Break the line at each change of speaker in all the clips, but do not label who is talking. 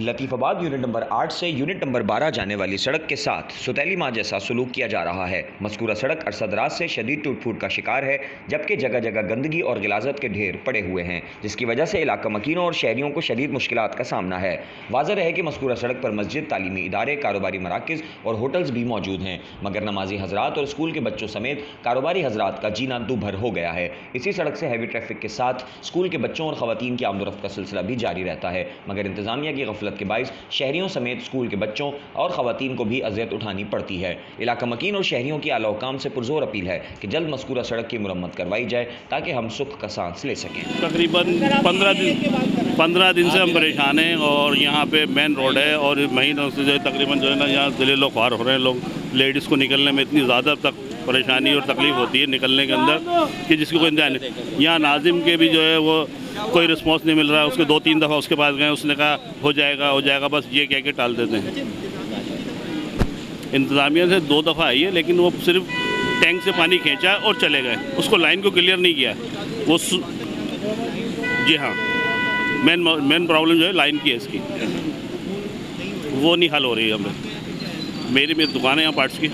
Latifabad unit number 8 से unit number 12 जाने वाली सड़क के साथ सुतैली माँ जैसा सलूक किया जा रहा है। मज़कूरा सड़क अरसद रात से शदीद टूट फूट का शिकार है, जबकि जगह जगह गंदगी और गिलाज़त के ढेर पड़े हुए हैं, जिसकी वजह से इलाका मकीनों और शहरियों को शदीद मुश्किलात का सामना है। वाज़ेह है कि मज़कूरा सड़क पर मस्जिद, तालीमी इदारे, कारोबारी मराकज़ और होटल्स भी मौजूद हैं, मगर नमाजी हज़रात और स्कूल के बच्चों समेत कारोबारी हज़रात का जीना दूभर हो गया है। इसी सड़क से हैवी ट्रैफिक के साथ स्कूल के बच्चों और ख़वातीन की आमदोरफ्त का सिलसिला भी जारी रहता है, मगर इंतज़ामिया की गफलत के बाइस शहरियों समेत स्कूल के बच्चों और ख़वातीन को भी अज़ियत उठानी पड़ती है। इलाका मकीन और शहरियों की आला हुकाम से पुरजोर अपील है कि जल्द मज़कूरा सड़क की मुरम्मत करवाई जाए ताकि हम सुख का सांस ले सकें।
तकरीबन 15 दिन से हम परेशान हैं और यहाँ पे मेन रोड है और महीनों से जो तकरीबन जो है ना यहाँ ज़िले लोग ख्वार हो रहे हैं। लोग लेडीज़ को निकलने में इतनी ज़्यादा तक परेशानी और तकलीफ़ होती है निकलने के अंदर कि जिसको कोई इंतजार नहीं। यहाँ नाजिम के भी जो है वो कोई रिस्पॉन्स नहीं मिल रहा है। उसके 2-3 दफ़ा उसके पास गए, उसने कहा हो जाएगा, बस ये कह के टाल देते हैं। इंतज़ामिया से 2 दफ़ा आई है, लेकिन वो सिर्फ टैंक से पानी खींचा और चले गए, उसको लाइन को क्लियर नहीं किया। वो जी हाँ, मेन प्रॉब्लम जो है लाइन की है इसकी, वो नहीं हल हो रही है। हमें मेरी दुकान है यहाँ पार्ट्स की,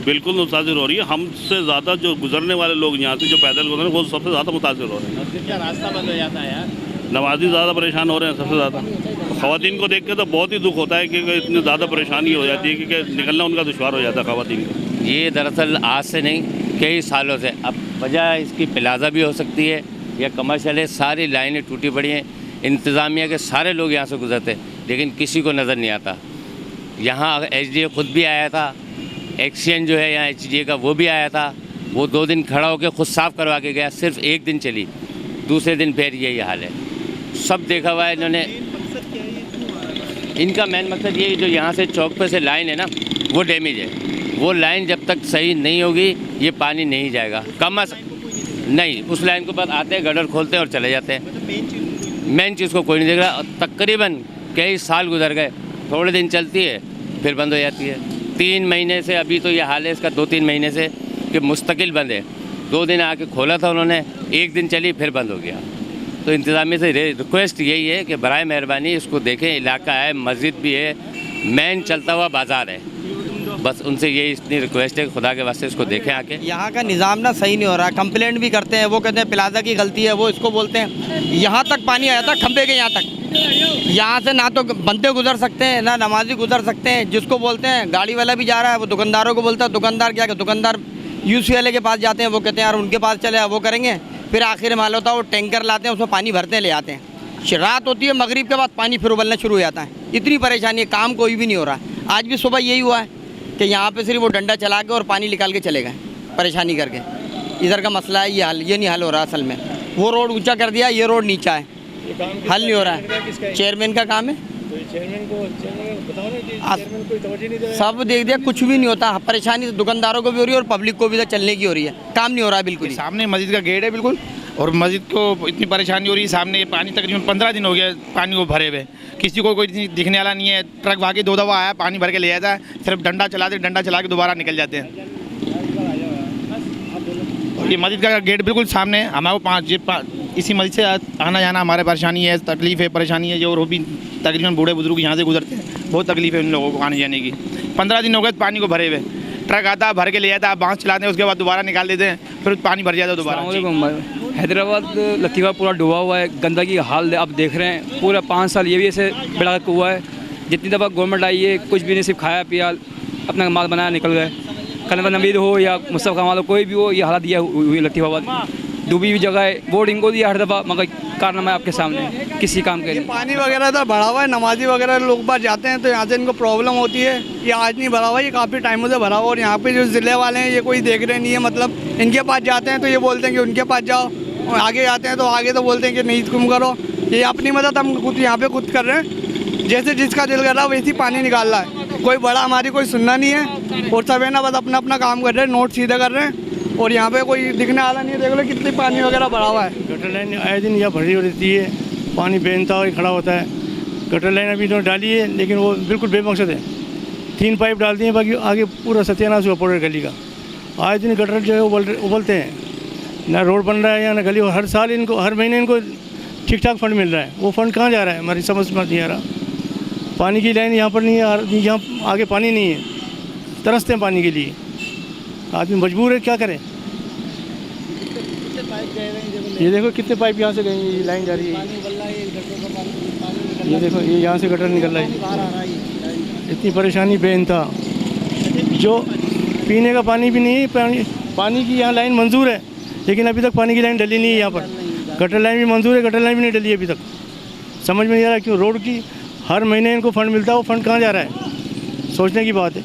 बिल्कुल मुतासिर हो रही है। हमसे ज़्यादा जो गुजरने वाले लोग यहाँ से जो पैदल गुजर रहे हैं वो सबसे ज़्यादा मुतासिर हो रहे हैं।
क्या रास्ता बंद हो जाता है यार,
नमाजी ज़्यादा परेशान हो रहे हैं सबसे ज़्यादा। ख़वातीन को देख के तो बहुत ही दुख होता है कि इतनी ज़्यादा परेशानी हो जाती है कि निकलना उनका दुश्वार हो जाता है ख़वातीन को।
ये दरअसल आज से नहीं कई सालों से, अब वजह इसकी प्लाजा भी हो सकती है या कमर्शियल है। सारी लाइनें टूटी पड़ी हैं, इंतज़ामिया के सारे लोग यहाँ से गुजरते लेकिन किसी को नज़र नहीं आता। यहाँ HDA खुद भी आया था, एक्सचेंज जो है यहाँ HDA का वो भी आया था। वो 2 दिन खड़ा होकर खुद साफ़ करवा के गया, सिर्फ 1 दिन चली, दूसरे दिन फिर यही हाल है। सब देखा हुआ है इन्होंने। इनका मेन मकसद ये जो यहाँ से चौक पे से लाइन है ना वो डैमेज है। वो लाइन जब तक सही नहीं होगी ये पानी नहीं जाएगा। नहीं, उस लाइन के बाद आते हैं, गटर खोलते हैं और चले जाते हैं। मेन चीज़ को कोई नहीं देख रहा। तकरीबन कई साल गुजर गए, थोड़े दिन चलती है फिर बंद हो जाती है। 3 महीने से अभी तो ये हाल है इसका, 2-3 महीने से कि मुस्तकिल बंद है। 2 दिन आके खोला था उन्होंने, 1 दिन चली फिर बंद हो गया। तो इंतज़ामिया से रिक्वेस्ट यही है कि बराए मेहरबानी इसको देखें। इलाका है, मस्जिद भी है, मेन चलता हुआ बाज़ार है, बस उनसे यही इतनी रिक्वेस्ट है कि खुदा के वास्ते इसको देखें आके।
यहाँ का निज़ाम ना सही नहीं हो रहा। कंप्लेंट भी करते हैं, वो कहते हैं प्लाजा की गलती है, वो इसको बोलते हैं। यहाँ तक पानी आया था खंबे के यहाँ तक, यहाँ से ना तो बंदे गुजर सकते हैं ना नमाजी गुजर सकते हैं। जिसको बोलते हैं गाड़ी वाला भी जा रहा है, वो दुकानदारों को बोलता है। दुकानदार क्या, दुकानदार UC वाले के पास जाते हैं, वो कहते हैं यार उनके पास चले, वो करेंगे। फिर आखिर में होता है वो टैंकर लाते हैं, उसमें पानी भरते हैं, ले आते हैं। रात होती है, मगरिब के बाद पानी फिर उबलना शुरू हो जाता है। इतनी परेशानी है, काम कोई भी नहीं हो रहा। आज भी सुबह यही हुआ है कि यहाँ पे सिर्फ वो डंडा चला के और पानी निकाल के चले गए, परेशानी करके। इधर का मसला है ये नहीं हल हो रहा असल में। वो रोड ऊंचा कर दिया, ये रोड नीचा है, हल नहीं हो रहा है। चेयरमैन का काम है, सब देख दिया, कुछ भी नहीं होता। परेशानी दुकानदारों को भी हो रही है और पब्लिक को भी चलने की हो रही है। काम नहीं हो रहा है बिल्कुल।
सामने मस्जिद का गेट है बिल्कुल, और मस्जिद को इतनी परेशानी हो रही है। सामने पानी तकरीबन 15 दिन हो गया पानी को भरे हुए, किसी को कोई दिखने वाला नहीं है। ट्रक वाकई 2 दफ़ा आया, पानी भर के ले जाता है, सिर्फ डंडा चला के दोबारा निकल जाते हैं। और ये मस्जिद का गेट बिल्कुल सामने है। हमारे इसी मस्जिद से आना जाना हमारे परेशानी है, तकलीफ़ है, परेशानी है। जो और भी तकरीबन बूढ़े बुजुर्ग यहाँ से गुजरते हैं, बहुत तकलीफ़ है उन लोगों को आने जाने की। 15 दिन हो गए पानी को भरे हुए, ट्रक आता भर के ले जाता है, बांस चलाते हैं, उसके बाद दोबारा निकाल देते हैं, फिर पानी भर जाता है दोबारा।
हैदराबाद लतीफ़ा पूरा डूबा हुआ है, गंदगी हाल आप देख रहे हैं। पूरा 5 साल ये भी ऐसे बेड़ा हुआ है। जितनी दफ़ा गवर्नमेंट आई है कुछ भी नहीं, सिर्फ खाया पिया, अपना माल बनाया, निकल गए। कनवर नवीद हो या मुस्तफ़ा कमाल हो, कोई भी हो, ये हालत दिया हुई लतीफ़ाबाद। डूबी हुई जगह है, वोट इनको दिया हर दफ़ा, मगर कारनामा आपके सामने किसी काम के लिए।
पानी वगैरह तो भरा हुआ है, नमाजी वगैरह लोग बाहर जाते हैं तो यहाँ से इनको प्रॉब्लम होती है। ये आज नहीं भरा हुआ, ये काफ़ी टाइमों से भरा हुआ। और यहाँ पे जो ज़िले वाले हैं ये कोई देख रहे नहीं है। मतलब इनके पास जाते हैं तो ये बोलते हैं कि उनके पास जाओ, और आगे जाते हैं तो आगे तो बोलते हैं कि नहीं तुम करो। ये अपनी मदद हम खुद यहाँ पे खुद कर रहे हैं। जैसे जिसका दिल कर रहा है वैसे पानी निकाल रहा है। कोई बड़ा हमारी कोई सुनना नहीं है, और सब है ना बस अपना अपना काम कर रहे हैं, नोट सीधे कर रहे हैं। और यहाँ पे कोई दिखने वाला नहीं है। देख लो कितनी पानी वगैरह भरा हुआ है।
गटर लाइन आए दिन यहाँ भरी रहती है, पानी बेनता हुआ खड़ा होता है। गटर लाइन अभी तो डाली है, लेकिन वो बिल्कुल बेमकसद है। 3 पाइप डाल दिए, बाकी आगे पूरा सत्यानाश हुआ पड़े गली का। आए दिन गटर जो है उबलते हैं, ना रोड बन रहा है या ना गली। हर साल इनको, हर महीने इनको ठीक ठाक फंड मिल रहा है। वो फंड कहाँ जा रहा है हमारी समझ में नहीं आ रहा। पानी की लाइन यहाँ पर नहीं है, यहाँ आगे पानी नहीं है, तरसते हैं पानी के लिए, आदमी मजबूर है, क्या करे। ये देखो कितने पाइप यहाँ से गए, ये लाइन जा रही है, ये देखो ये यहाँ से गटर निकल रहा है। इतनी परेशानी बेइंतहा, जो पीने का पानी भी नहीं है, पानी की यहाँ लाइन मंजूर है लेकिन अभी तक पानी की लाइन डली नहीं है। यहाँ पर गटर लाइन भी मंजूर है, गटर लाइन भी नहीं डली है अभी तक। समझ में नहीं आ रहा क्यों। रोड की हर महीने इनको फंड मिलता है, वो फंड कहाँ जा रहा है, सोचने की बात है।